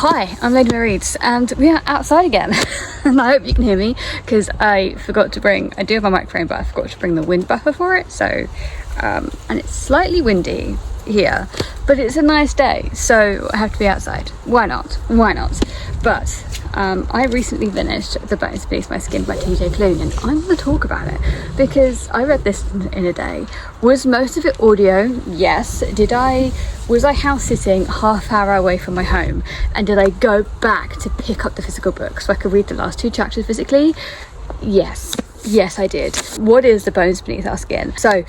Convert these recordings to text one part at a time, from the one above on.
Hi, I'm Lady Mair and we are outside again. And I hope you can hear me because I forgot to bring, I do have my microphone, but I forgot to bring the wind buffer for it. So, and it's slightly windy here, but it's a nice day, so I have to be outside. Why not? Why not? But I recently finished The Bones Beneath My Skin by TJ KLUNE, and I'm going to talk about it because I read this in a day. Was most of it audio? Yes. Was I house sitting half hour away from my home, and did I go back to pick up the physical book so I could read the last 2 chapters physically? Yes I did. What is The Bones Beneath Our Skin? So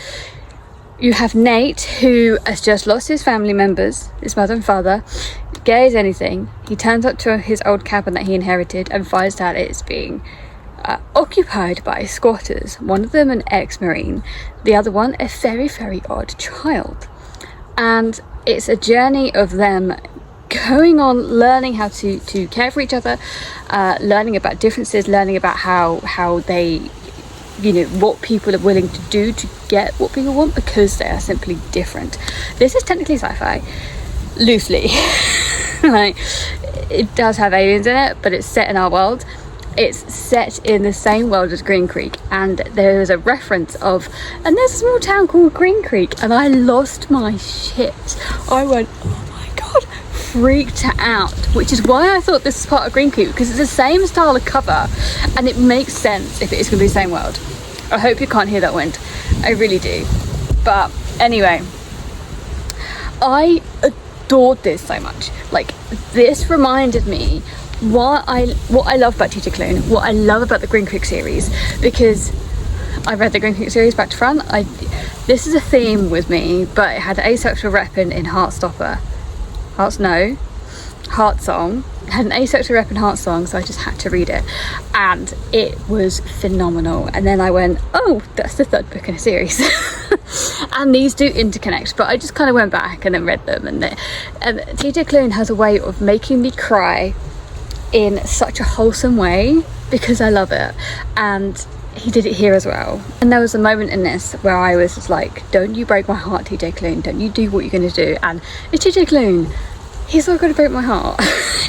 you have Nate, who has just lost his family members, his mother and father, gay as anything. He turns up to his old cabin that he inherited and finds out it's being occupied by squatters. One of them an ex-marine, the other one a very, very odd child. And it's a journey of them going on, learning how to care for each other, learning about differences, learning about how they, you know, what people are willing to do to get what people want because they are simply different. This is technically sci-fi, loosely. Like, it does have aliens in it, but it's set in our world. It's set in the same world as Green Creek, and there is a reference of, and there's a small town called Green Creek, and I lost my shit. I went, oh my god, freaked out, which is why I thought this is part of Green Creek, because it's the same style of cover, and it makes sense if it is going to be the same world. I hope you can't hear that wind. I really do. But anyway, I adored this so much. Like, this reminded me what I love about TJ KLUNE, what I love about the Green Creek series, because I read the Green Creek series back to front. This is a theme with me, but it had an asexual rep in Heartsong. It had an asexual rep in Heartsong, so I just had to read it, and it was phenomenal. And then I went, oh, that's the 3rd book in a series. And these do interconnect, but I just kind of went back and then read them, and TJ KLUNE has a way of making me cry in such a wholesome way because I love it, and he did it here as well. And there was a moment in this where I was just like, don't you break my heart, TJ KLUNE, don't you do what you're going to do. And it's TJ KLUNE, he's not going to break my heart.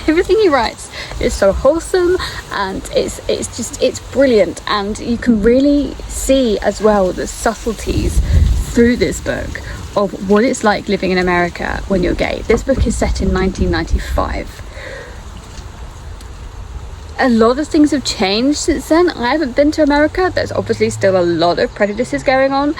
Everything he writes is so wholesome, and it's brilliant, and you can really see as well the subtleties through this book of what it's like living in America when you're gay. This book is set in 1995. A lot of things have changed since then. I haven't been to America. There's obviously still a lot of prejudices going on,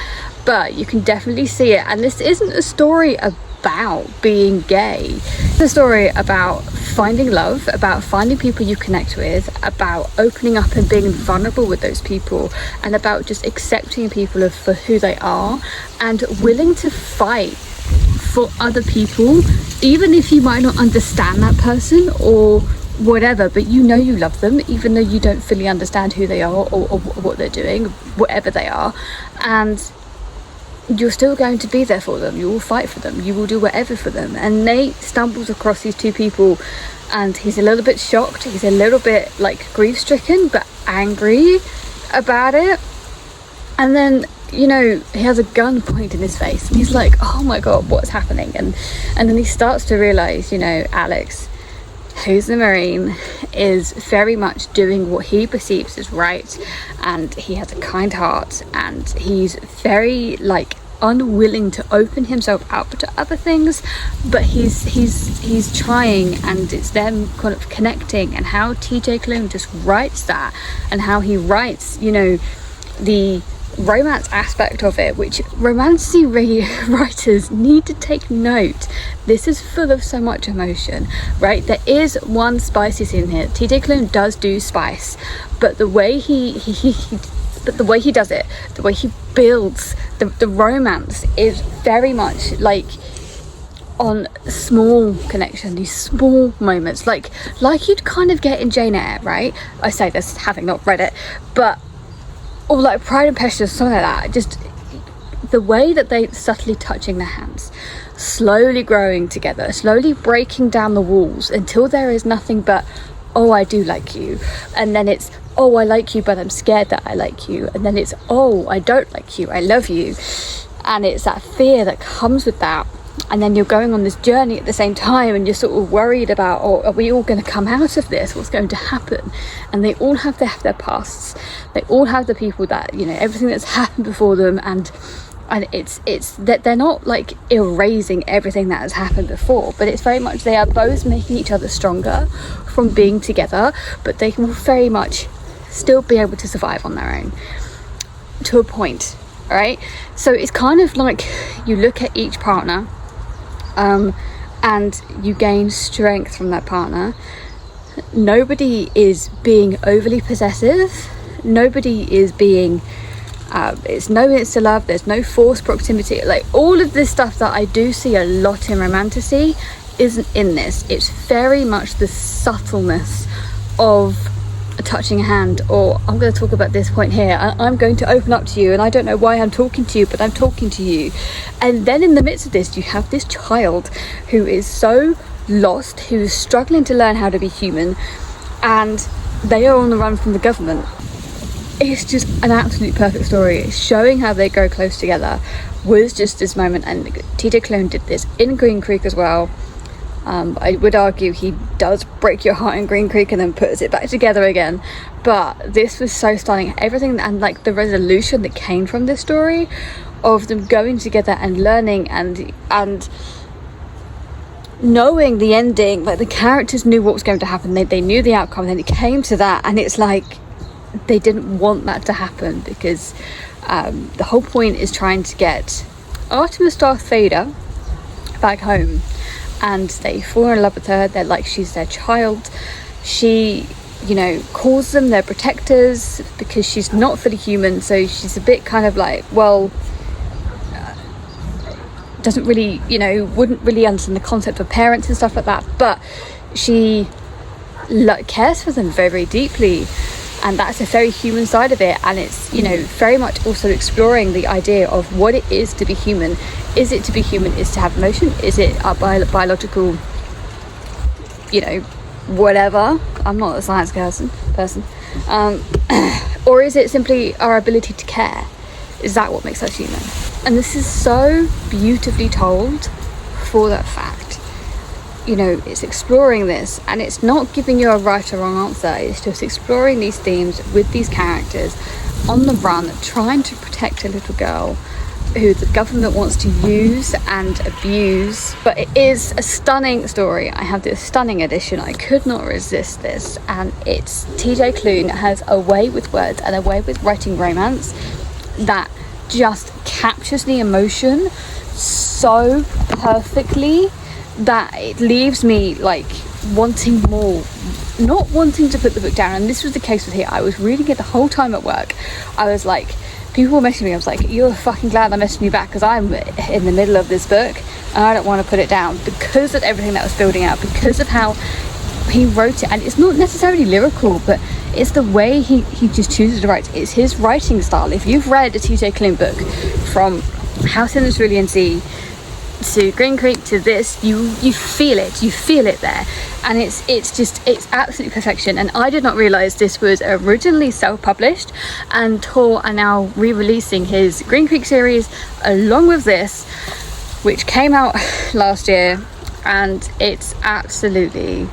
but you can definitely see it. And this isn't a story about being gay. It's a story about finding love, about finding people you connect with, about opening up and being vulnerable with those people, and about just accepting people for who they are and willing to fight for other people, even if you might not understand that person or whatever, but you know you love them even though you don't fully understand who they are or what they're doing, whatever they are, and you're still going to be there for them. You will fight for them, you will do whatever for them. And Nate stumbles across these 2 people, and he's a little bit shocked, he's a little bit like grief-stricken but angry about it. And then, you know, he has a gun pointed in his face and he's like, oh my god, what's happening? And then he starts to realize, you know, Alex, who's the Marine, is very much doing what he perceives as right, and he has a kind heart, and he's very like unwilling to open himself up to other things, but he's trying, and it's them kind of connecting, and how TJ KLUNE just writes that, and how he writes, you know, the romance aspect of it, which romancy writers need to take note. This is full of so much emotion, right? There is one spicy scene here. TJ KLUNE does do spice, but the way he does it, the way he builds the romance is very much like on small connection, these small moments, like you'd kind of get in Jane Eyre, right? I say this having not read it, but or like Pride and Prejudice, something like that. Just the way that they subtly touching their hands, slowly growing together, slowly breaking down the walls until there is nothing but, oh, I do like you. And then it's, oh, I like you, but I'm scared that I like you. And then it's, oh, I don't like you, I love you. And it's that fear that comes with that. and then you're going on this journey at the same time, and you're sort of worried about, oh, are we all going to come out of this, what's going to happen? And they all have their pasts, they all have the people that, you know, everything that's happened before them, and it's that they're not like erasing everything that has happened before, but it's very much they are both making each other stronger from being together, but they will very much still be able to survive on their own to a point. All right, so it's kind of like you look at each partner and you gain strength from that partner. Nobody is being overly possessive, nobody is being it's no insta love, there's no forced proximity. Like, all of this stuff that I do see a lot in romantasy isn't in this. It's very much the subtleness of touching a hand, or I'm going to talk about this point here, I'm going to open up to you, and I don't know why I'm talking to you, but I'm talking to you. And then in the midst of this, you have this child who is so lost, who is struggling to learn how to be human, and they are on the run from the government. It's just an absolute perfect story. Showing how they go close together was just this moment, and TJ KLUNE did this in Green Creek as well. I would argue he does break your heart in Green Creek and then puts it back together again, but this was so stunning. Everything, and like the resolution that came from this story of them going together and learning and knowing the ending, like the characters knew what was going to happen, they knew the outcome, and then it came to that, and it's like they didn't want that to happen, because the whole point is trying to get Artemis Darth Vader back home, and they fall in love with her. They're like, she's their child. She, you know, calls them their protectors because she's not fully human, so she's a bit kind of like, well, doesn't really, you know, wouldn't really understand the concept of parents and stuff like that, but she cares for them very, very deeply, and that's a very human side of it. And it's, you know, very much also exploring the idea of what it is to be human. Is it to be human is to have emotion? Is it a biological, you know, whatever? I'm not a science person. Or is it simply our ability to care? Is that what makes us human? And this is so beautifully told for that fact. You know, it's exploring this, and it's not giving you a right or wrong answer. It's just exploring these themes with these characters on the run, trying to protect a little girl who the government wants to use and abuse. But it is a stunning story. I have this stunning edition. I could not resist this, and it's TJ KLUNE has a way with words and a way with writing romance that just captures the emotion so perfectly that it leaves me like wanting more, not wanting to put the book down. And this was the case with here. I was reading it the whole time at work. I was like, people were messaging me, I was like, you're fucking glad I'm messaging you back, because I'm in the middle of this book and I don't want to put it down, because of everything that was building out, because of how he wrote it. And it's not necessarily lyrical, but it's the way he just chooses to write. It's his writing style. If you've read a TJ KLUNE book, from House in the Cerulean Sea to Green Creek to this, you feel it there, and it's absolute perfection. And I did not realize this was originally self-published until are now re-releasing his Green Creek series along with this, which came out last year, and it's absolutely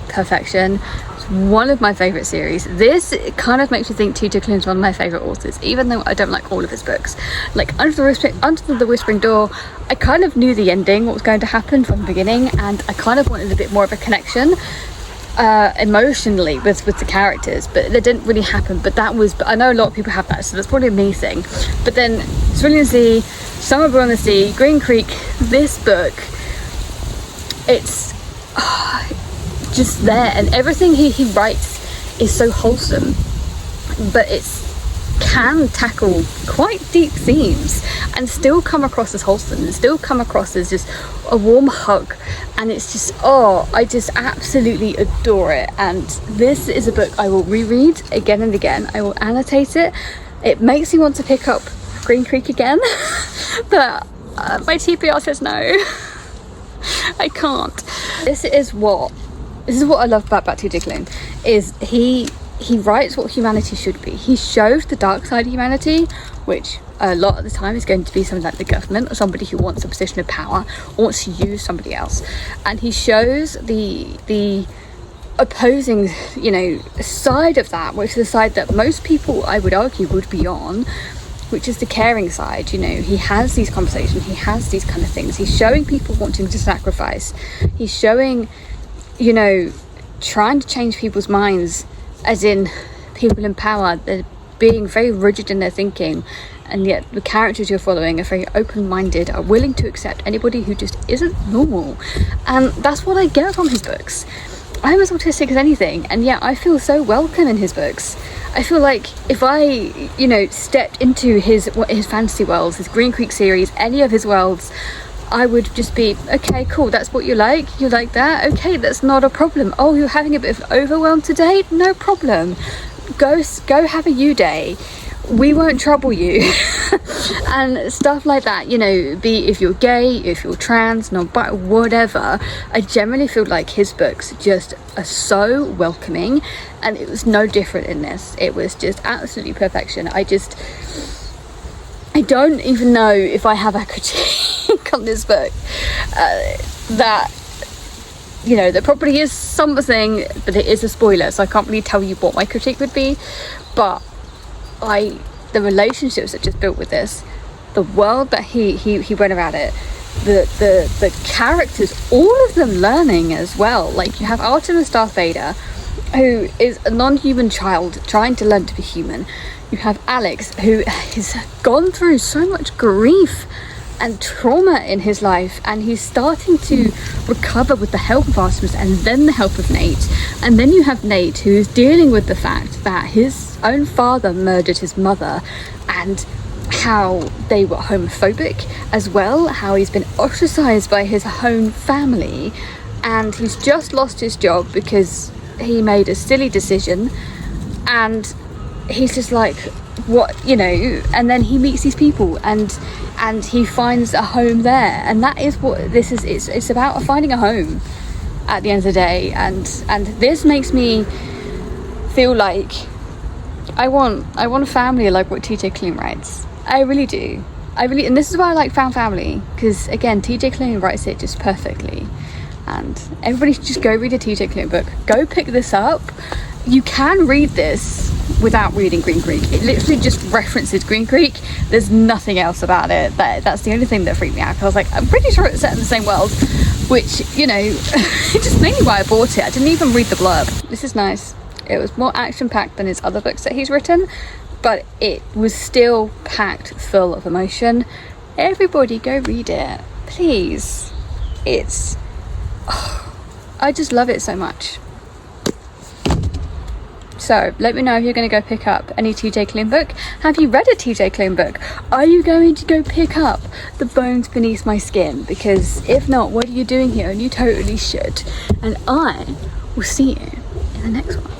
perfection. It's one of my favorite series. This kind of makes me think TJ KLUNE's one of my favorite authors, even though I don't like all of his books. Like Under the Whispering Door, I kind of knew the ending, what was going to happen from the beginning, and I kind of wanted a bit more of a connection emotionally with the characters, but it didn't really happen. But I know a lot of people have that, so that's probably a me thing. But then Cerulean Sea, Summer Born on the Sea, Green Creek, this book, it's just there, and everything he writes is so wholesome, but it's can tackle quite deep themes and still come across as wholesome and still come across as just a warm hug. And it's just, I just absolutely adore it. And this is a book I will reread again and again. I will annotate it. It makes me want to pick up Green Creek again but my TBR says no. I can't. This is what I love about TJ KLUNE, is he writes what humanity should be. He shows the dark side of humanity, which a lot of the time is going to be something like the government, or somebody who wants a position of power, or wants to use somebody else. And he shows the opposing, you know, side of that, which is the side that most people, I would argue, would be on, which is the caring side. You know, he has these conversations, he has these kind of things. He's showing people wanting to sacrifice. He's showing, you know, trying to change people's minds, as in people in power, they're being very rigid in their thinking, and yet the characters you're following are very open-minded, are willing to accept anybody who just isn't normal. And that's what I get from his books. I'm as autistic as anything, and yet I feel so welcome in his books. I feel like if I, you know, stepped into his fantasy worlds, his Green Creek series, any of his worlds, I would just be, okay, cool, that's what you like that, okay, that's not a problem. Oh, you're having a bit of overwhelm today? No problem. Go have a you day. We won't trouble you. And stuff like that, you know, be if you're gay, if you're trans, whatever. I generally feel like his books just are so welcoming, and it was no different in this. It was just absolutely perfection. I don't even know if I have a critique on this book. That, you know, there probably is something, but it is a spoiler, so I can't really tell you what my critique would be. But the relationships that just built with this, the world that he went around it, the characters, all of them learning as well. Like, you have Artemis Darth Vader, who is a non-human child trying to learn to be human. You have Alex, who has gone through so much grief and trauma in his life, and he's starting to recover with the help of Artemis and then the help of Nate. And then you have Nate, who is dealing with the fact that his own father murdered his mother, and how they were homophobic as well, how he's been ostracized by his own family, and he's just lost his job because he made a silly decision. And he's just like, what, you know, and then he meets these people, and he finds a home there. And that is what this is. It's about finding a home at the end of the day. And this makes me feel like I want a family like what TJ KLUNE writes. I really do. And this is why I like found family, because again, TJ KLUNE writes it just perfectly. And everybody should just go read a TJ KLUNE book. Go pick this up. You can read this without reading Green Creek. It literally just references Green Creek. There's nothing else about it. That's the only thing that freaked me out, because I was like, I'm pretty sure it's set in the same world, which, you know, it's just mainly why I bought it. I didn't even read the blurb. This is nice. It was more action-packed than his other books that he's written, but it was still packed full of emotion. Everybody go read it, please. I just love it so much. So let me know if you're going to go pick up any TJ KLUNE book. Have you read a TJ KLUNE book? Are you going to go pick up The Bones Beneath My Skin? Because if not, what are you doing here? And you totally should. And I will see you in the next one.